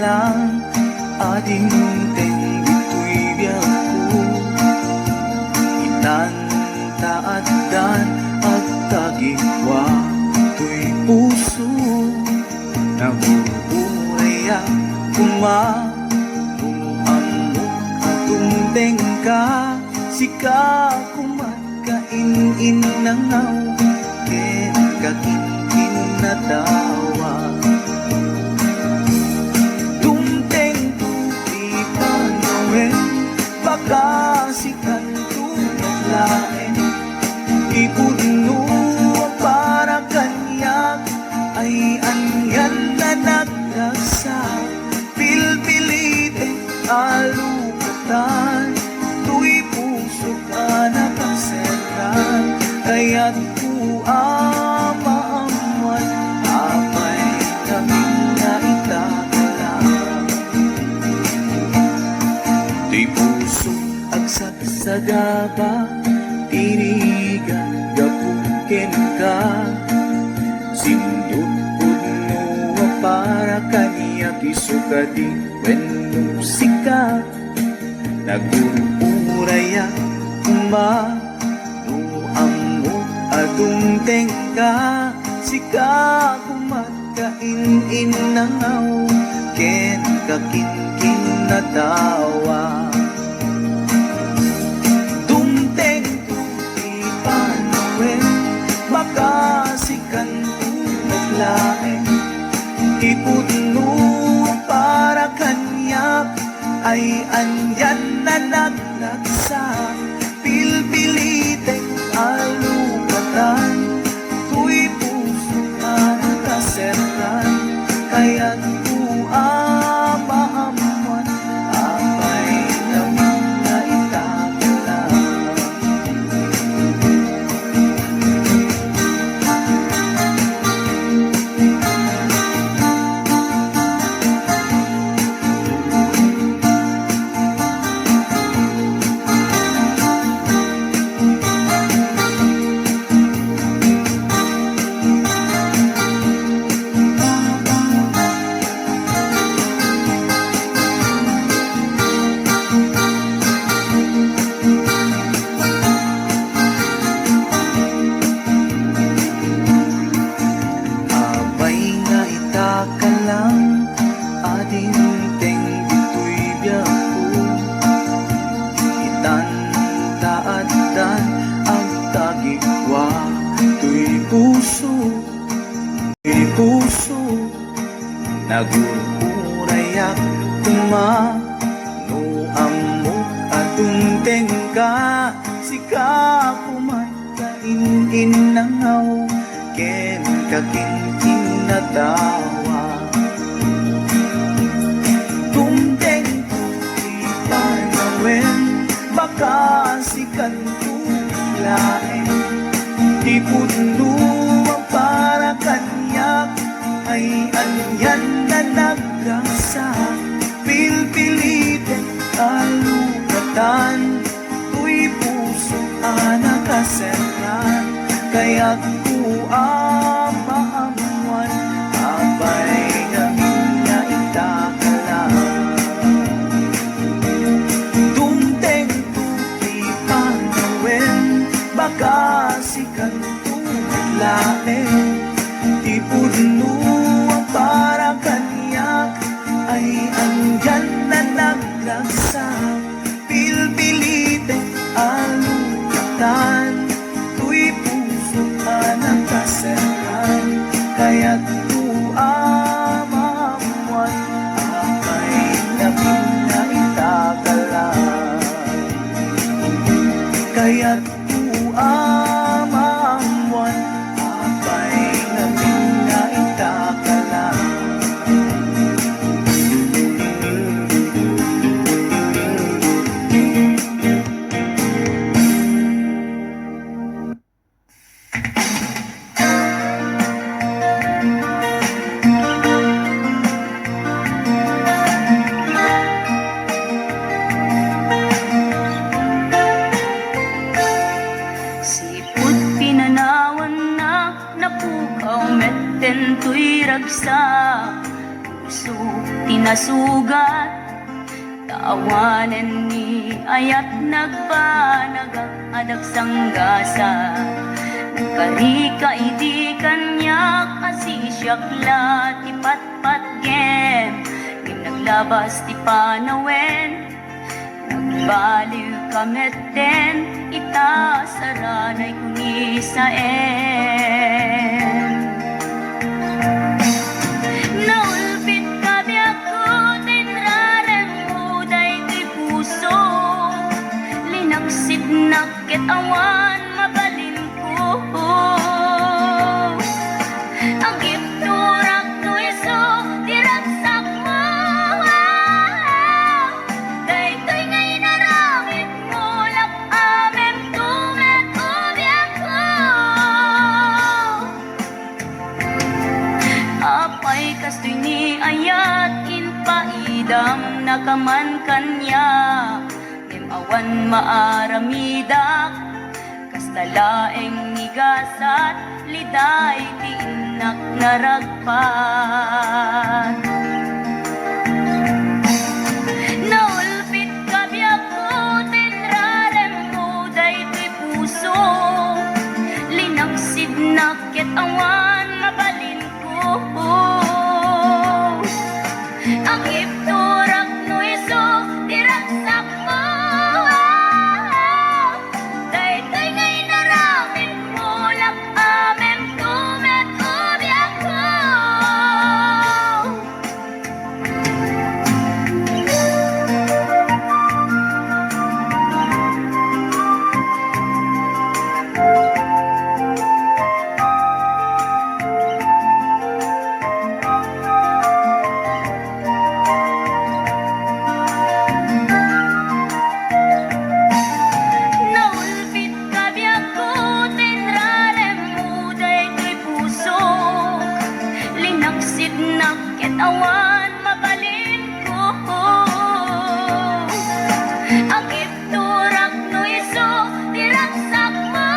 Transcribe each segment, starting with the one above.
lang ading teng ito'y biyago itantaaddan at tagikwa ito'y puso nagururaya kumamuamok atong tengka sika kumatkain nangaw ken kakin natawa tumteng tuti panawen baka sikan tunalain ipudno para kanyak ay anyan na nagdagsa pilpilite alukatan tu'y puso ka nakaseran kaya't ku amaamuan apay kaming naitakalang di puso agsagsagaba tirigan gapuken ka sindot pudno para kaniya kisuka di wenno sika nagururaya kumamuamok atong tengka sika kumatkain nangaw ken kakinkin natawa dumteng tuti panawen baka sikan tunaglaen ipudno para kanyak ay anyan na nagnagsa pilpiliteng alukatan tu'y puso ka nakaseran kaya't ku amaamuan apay naman na itakalang lang ading teng dito'y biyago itantaaddan ang tagikwa to'y puso nagururayak kumamuamok atong tengka sika kumatkain nangaw ken kakinkin natawa tumteng tuti panawen baka sikan tunlaen ipudno para kanyak ay anyan na nagdagsa pilpiliten alukatan tu'y puso ka nakaseran kaya't ku amaamuan apay kaming naitakalang dumteng tuti panawen baka sikan tunaglaen ipudno para kanyak ay anyan na naglagsa pilpilite alukatan tu'y puso ka nakaseran nasugat, taawanan ni ayat nagbanagak adak sanggasa. Karika iti kanyak asisyakla ti patpat gem, kim naglabas ti panawen, nagbaliw kameten, ita saranay kuni saen. Naulpit kabiyak ko, tinrarem mo daytoy puso, linaksit nakit awan mabalin ko. Ang gipturak no iso, diragsak mo, daytoy ngay naramit mo, lak amem tumet ubiyak ko. Apay kastoy ni ayat inpaidam nakaman kanya, awan maaramidak kastalaeng nigasat liday ti inak naragpat. Naulpit kabiyak ko, tinrarem mo daytoy puso, linaksid nakit awan mabalin ko. Ang ipturak no iso, diragsak mo, daytoy ngay naramit mo, lak amem tumet ubiyak ko. Naulpit kabiyak ko, tinrarem mo daytoy puso, linaksid nakit awan mabalin ko. Ang ipturak no iso, diragsak mo,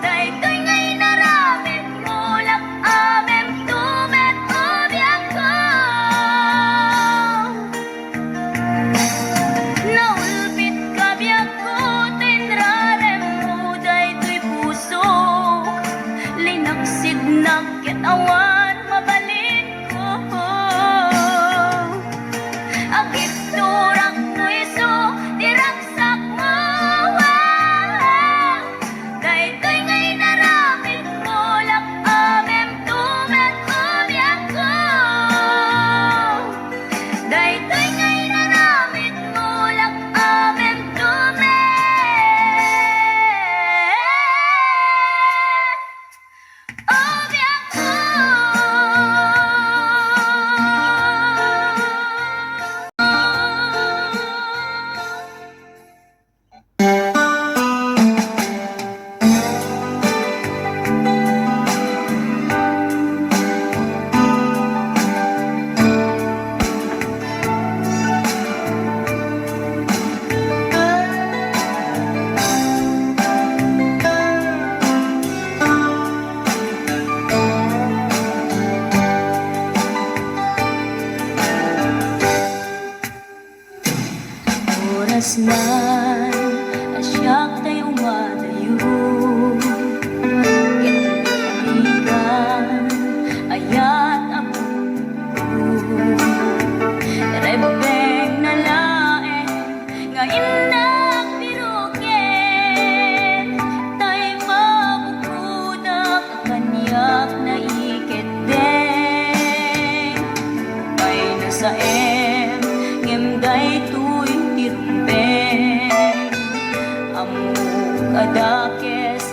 daytoy ngay naramit mo, lak amem tumet ubiyak ko. Naulpit kabiyak ko, tinrarem mo daytoy puso, linaksid nakit awan mabalin ko. Ang ipturak no iso, diragsak mo, daytoy ngay naramit mo, lak amem tumet ubiyak ko. Daytoy ngay naramit mo, lak amem tumet ubiyak ko. Oras man asyak tayo umadayo, italigan ayat apuno, rebeng na laeng nga inak piruken, tay mabukudak kanyak na iketeng, may nasaem ngem daytoy tirumpeng, amo kadakes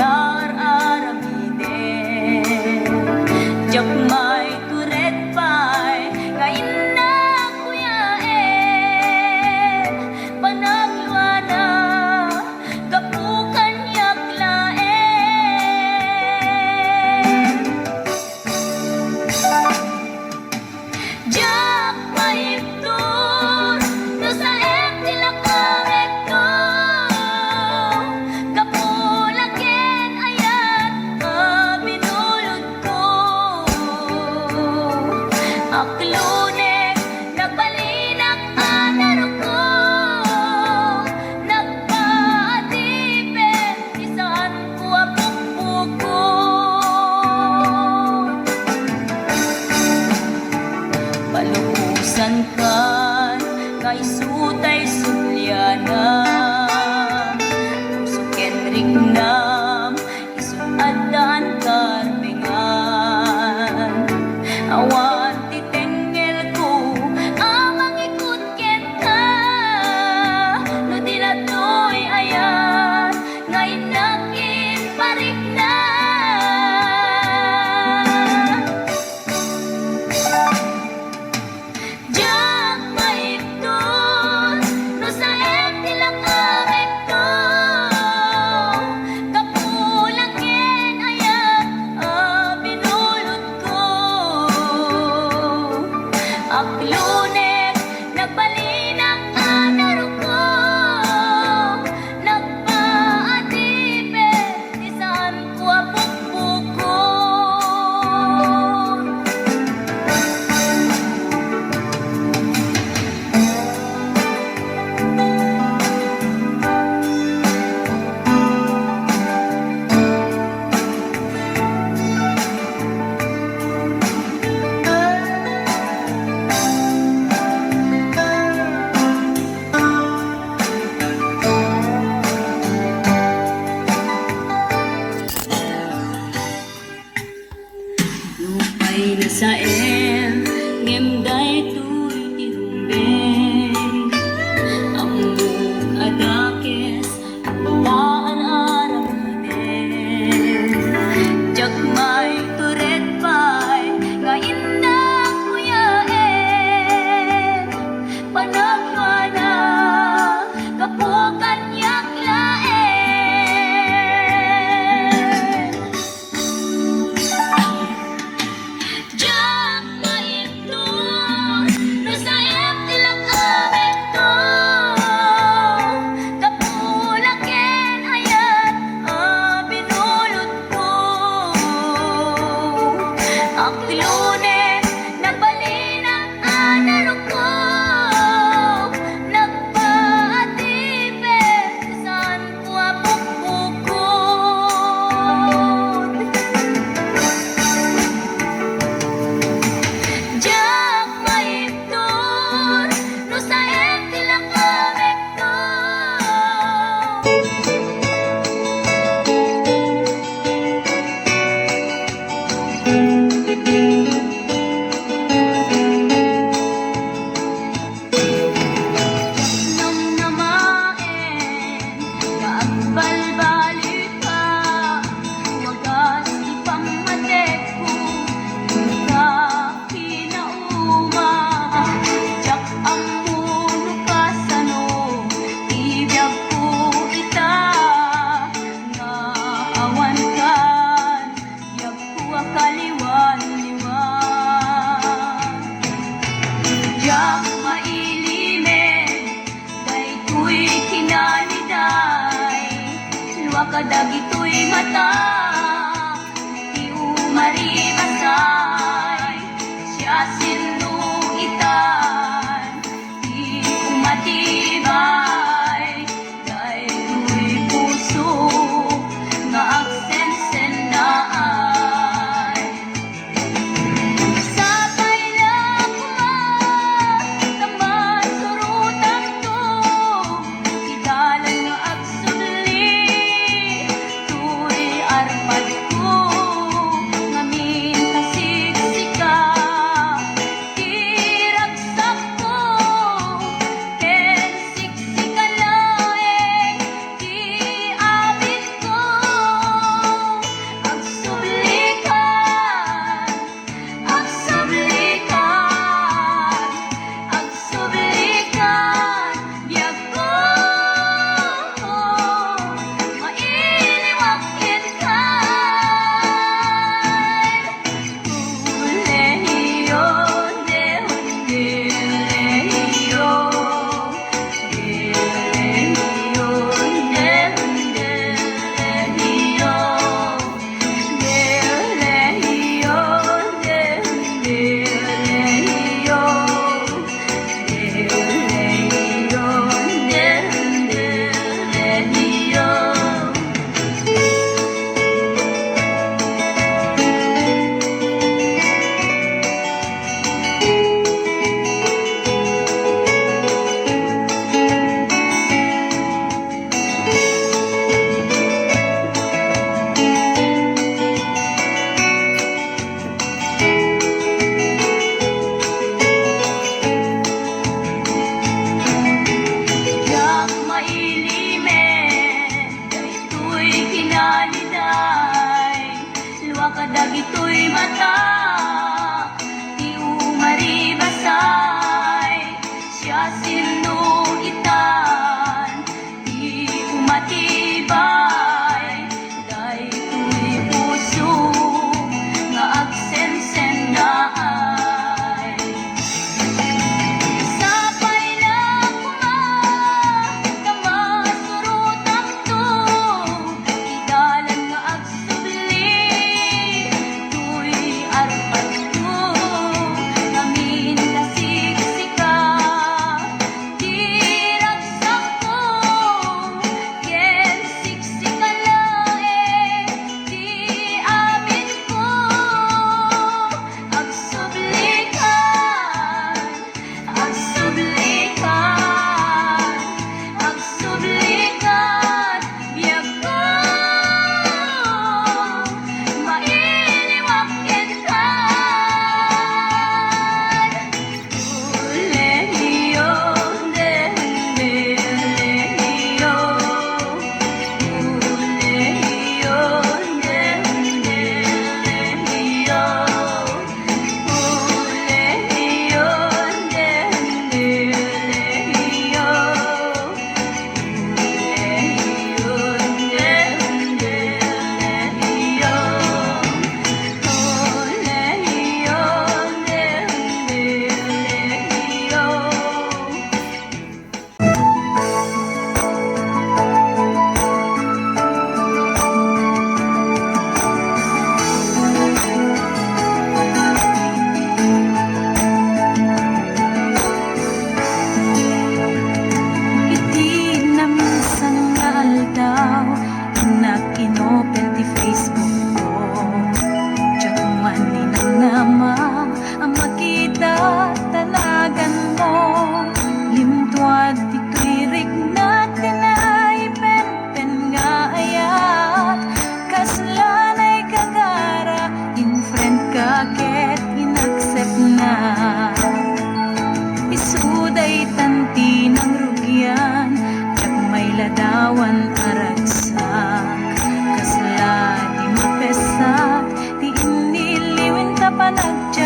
tar aramiden, jak may turet pay nga inak kuyaen, panagluana kapukan yak laen. Jak maiptur no sa em tila karekto, kan nga isutay sudyanan puso kenrik nam isuadan karbengan awan titengel ko amang ikut ken ka no dilatoy ayan nga inakin parik na Diyak maipton no sa tilang awit ko kapulang ken ayan binulot ko aklunek nagbalinang anaro ko nagpaatipe di saan ko apukpukon Lupay na sa ngemday tuy tirumbeng Among adakes, taan aramden Jak may turet pa'y nga indang kuyaen Panagwana, kapukan yak laen Diyak maipton no sa tilang awit ko kapulang ken ayan binulot ko aklunek nagbalinang anaro ko nagpaatipe saan ko apukpukon Diyak maipton no sa tilang awit ko Namnamaen kaagbalbalik ka wagas ipamatek ko ka kinauma jak amuno ka sano ibiyag ko ita nga awan kan yak ko akaliwan-liwan Jak mailimen, daytoy kinaliday, luwakadag ito'y mata, di umaribasay, siya sinuitan, di umatibay, daytoy puso, nga agsensenaan. Sabay lang naman surutan to Idalan nga agsuli Tuy arpad ko Nga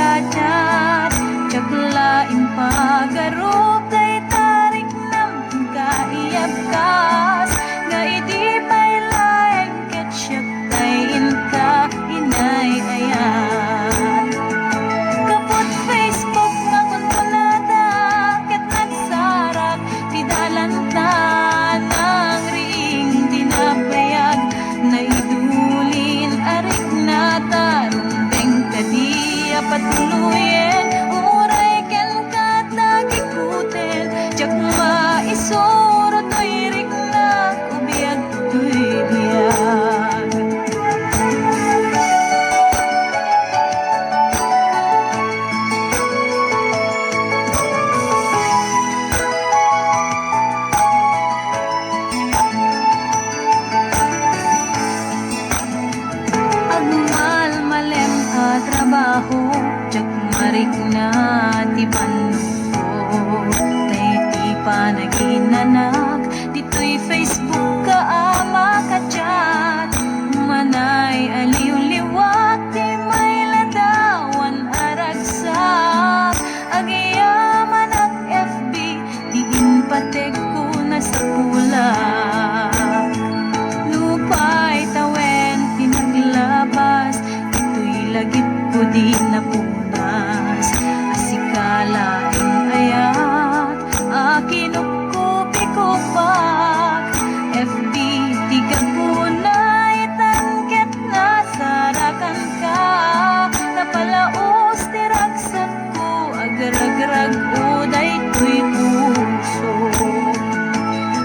kacat Tsaklain pagarup day tarik nam kaiyab kas Nga idi pay layag ketsyap tayin ka inay ayan Kapot Facebook nga kuntunada ket nagsarak ti dalanta nang ring dinabayag na idulin arik na tarumbeng kadi patuluyen uray ken katagikuten jak maisuro to'y rikna kubiyag to'y biyag Agmal malem a trabaho jak marik na ti banko tay ti panaginanak dito'y Facebook ka ama ka chat manay aliw-liwak ti may ladawan aragsak agiyaman ak FB di inpatek ko na sa kulak lupay tawen pinaglabas ito'y lagip ko di napunas asikalain ayat akin ukupi ko pak FB tiga ko na itangket na sarakan ka napalaos tiragsat ko agarag-rag o daytoy puso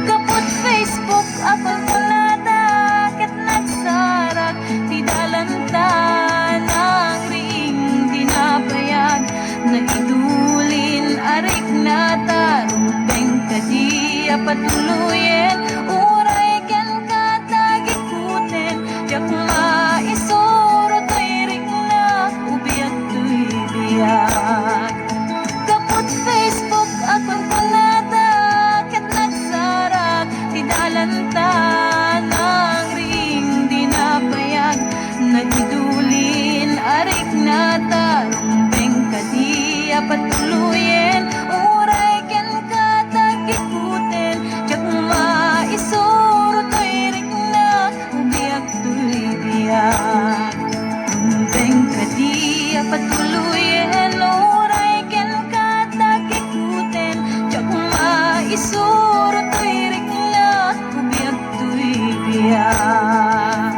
kapot Facebook akong kulada ket nagsarak ti dalanta nang ring dinabayag na idulin arik na tarumbeng kadi patuluyen uray ken katagikuten jak maisuro to'y rikna ubiyag to'y biyag kapot Facebook akong kulada ket nagsarak ti dalanta nang ring dinabayag na idulin arik na tarumbeng kadi patuluyen uray ken katagikuten jak maisuro to'y rikna ubiyag to'y biyag tumbeng kadi patuluyen uray ken katagikuten jak maisuro to'y rikna ubiyag to'y biyag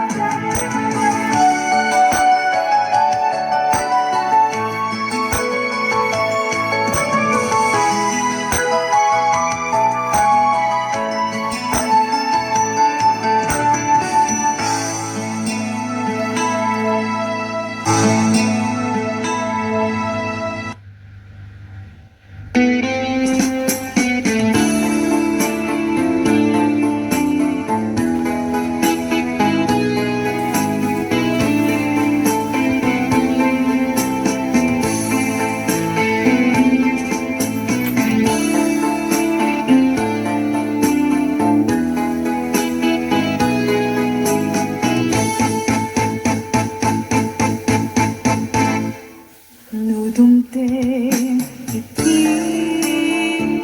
Nudumteng iti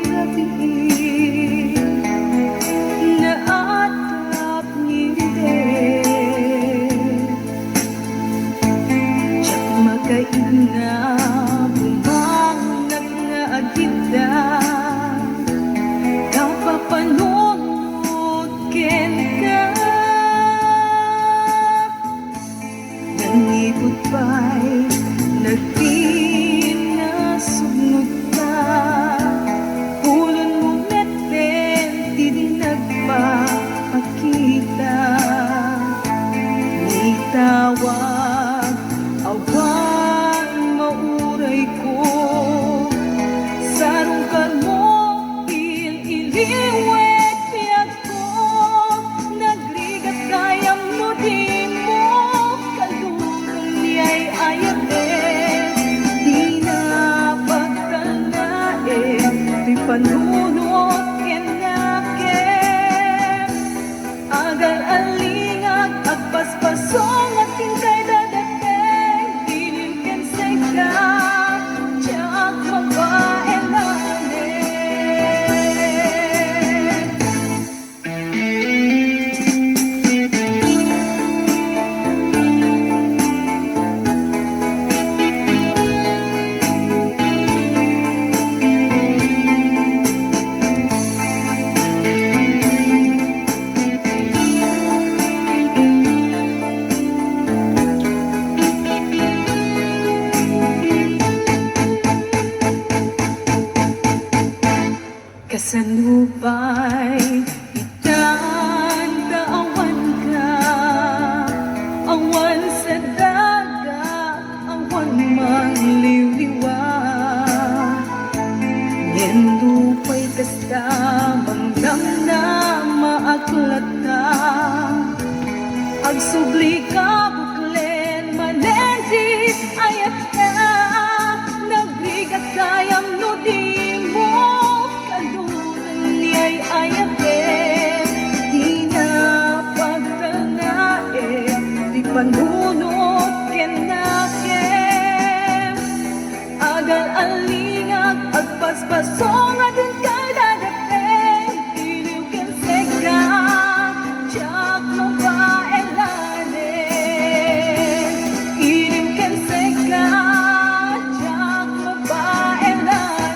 labi na atap nginde Siyak makaina bumangag nga agita kapapanunod ken ka nangikot pa'y nagpinasunog ka Bagal alingag, agpaspasong atin kadadapin. Iliw ken seka, tiyak mo ba elanin? Iliw ken seka, tiyak mo ba elanin?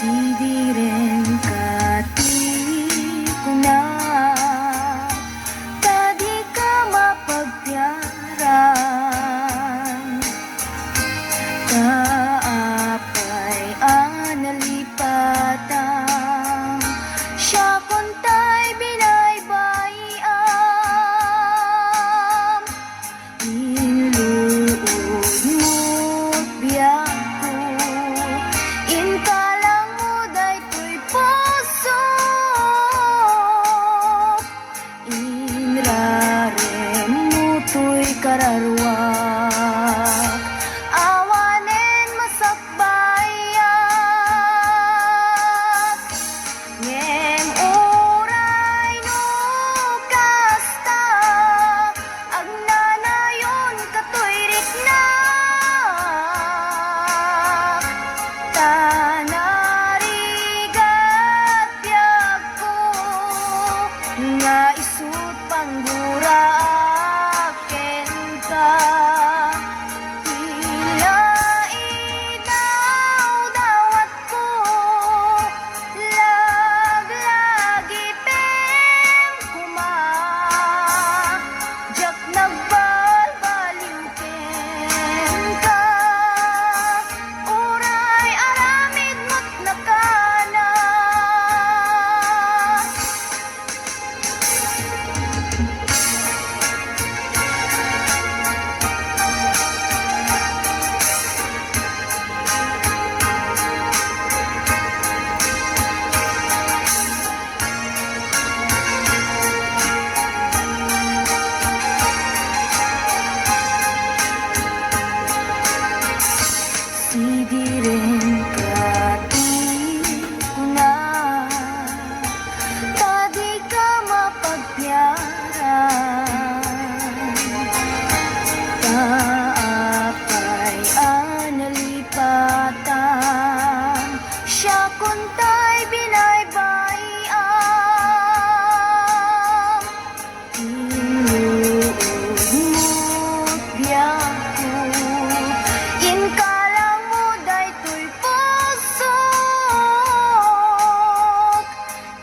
Sidiren kati ko na, tadi ka mapagtiyaran. Kaapay analipatan, siya kontay binaybayan. Iluod mo't biyak ko, inkalang mo daytoy puso. Inrarem mo to'y kararwak, awanen masakbayak. Ngem uray no kasta, agnanayon katoy riknak. Tanarigat biag ko, nga isut pangguraken ka. Tila idaw dawat ko, laglagi pem kuma. Jak nagbalbaliw ken ka, uray aramid mo't nakana. Sidiren kati ko na, tadi ka mapagtiyaran. Kaapay analipatan, siya kontay binaybayan. Iluod mo't biyak ko, inkalang mo daytoy puso.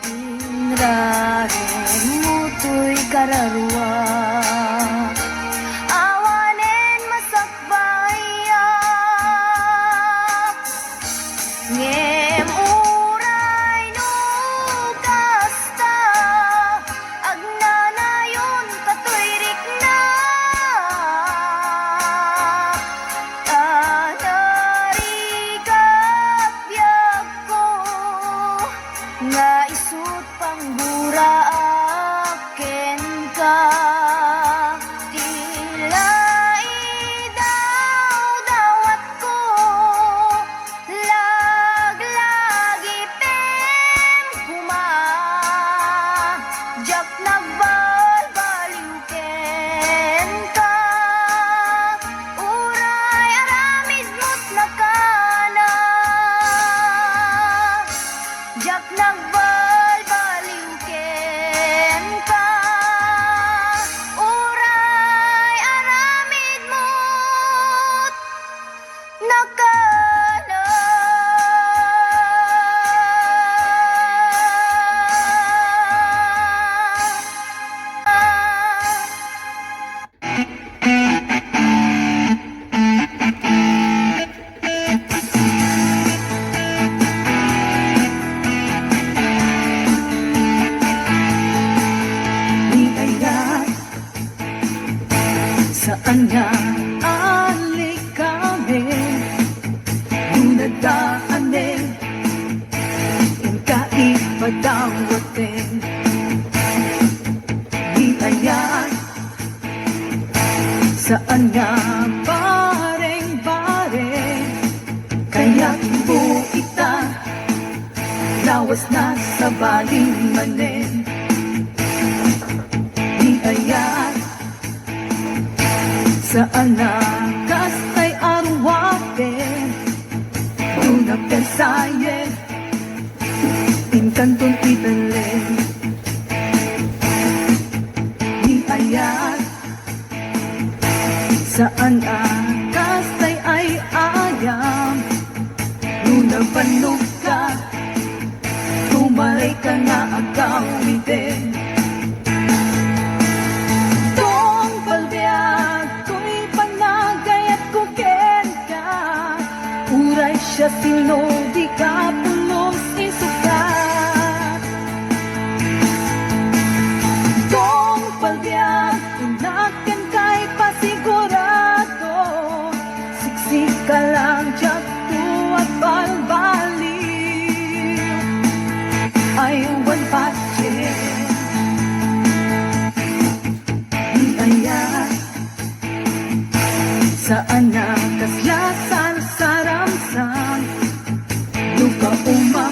Inrarem mo to'y kararwak, awanen masakbayak. Ngem uray no kasta, agnanayon katoy riknak. Tanarigat biag ko, nga isut pangguraken ka. Tila idaw dawat ko, laglagi pem kuma. Jak nagbalbaliw ken ka, uray aramid mo't nakana. Jak nagbalbaliw ken ka, uray aramid mo't nakana. Di kaya saan nga alik kami, dunadaanin, yung kaipadawatin. Di kaya saan nga bareng-bareng. Kaya ibu ita, lawas na sa baling manen. Di ayat, sa anakas ay arwaten. Una pensayen, inkanton italen. Di ayat, sa anakas ay ayam. Nuna panug ka, tumaray ka na agawitin. Tong palbiag, ko'y panagay at kuken ka. Uray siya sino, di ka pulos isukat. Tong palbiag, inakan kay pasigurado. Siksik ka lang, tiyak at balbaliw. Ayawan patsin, di ayat, saan na kaslasan sa ramsam. Lupa umam,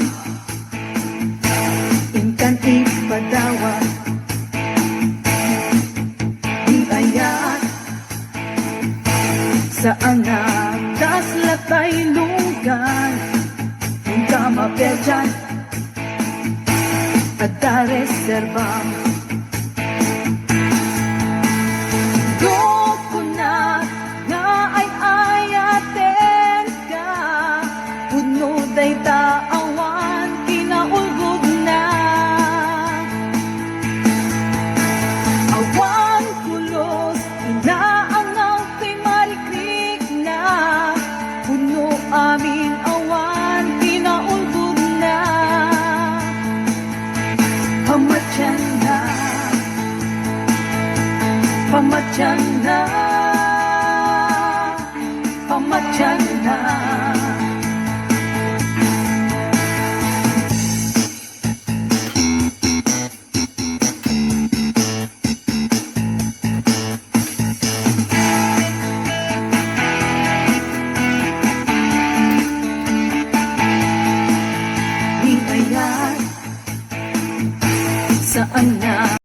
inkan ipadawat. Di ayat, saan na kaslatay lugar. Nunca mapedyan at reservam. Doko na nga ay ayaten ka. Puno day taawan, kinaulgod na. Awan kulos, inaangaw kay marikrik na. Puno amin awan, kinaulgod na. Pamatyan na, pamatyan na, pamatyan na. Di ayat, saan na